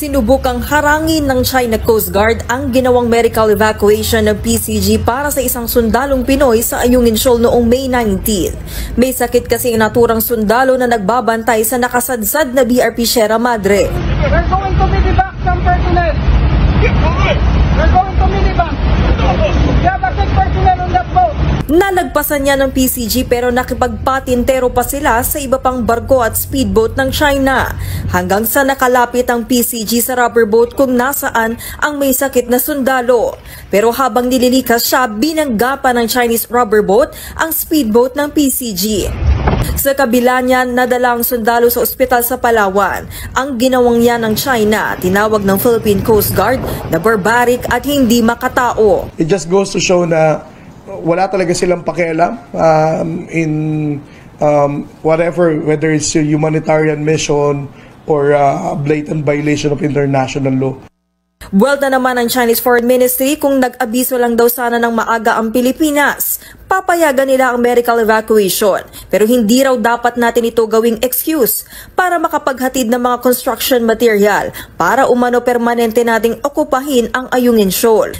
Sinubukang harangin ng China Coast Guard ang ginawang medical evacuation ng PCG para sa isang sundalong Pinoy sa Ayungin Shoal noong May 19. May sakit kasi ang naturang sundalo na nagbabantay sa nakasadsad na BRP Sierra Madre. We're going to medevac some personnel. We're going to medevac. We have a sick personnel on that boat. Nalagpasan niya ng PCG pero nakipagpatintero pa sila sa iba pang barko at speedboat ng China hanggang sa nakalapit ang PCG sa rubber boat kung nasaan ang may sakit na sundalo. Pero habang nililikas siya, binanggapan ng Chinese rubber boat ang speedboat ng PCG. Sa kabila niyan, nadala ang sundalo sa ospital sa Palawan. Ang ginawang yan ng China, tinawag ng Philippine Coast Guard na barbaric at hindi makatao. It just goes to show na wala talaga silang pakialam in whatever, whether it's a humanitarian mission or a blatant violation of international law. Buwelta naman ang Chinese Foreign Ministry kung nag-abiso lang daw sana ng maaga ang Pilipinas. Papayagan nila ang medical evacuation. Pero hindi raw dapat natin ito gawing excuse para makapaghatid ng mga construction material para umano permanente nating okupahin ang Ayungin Shoal.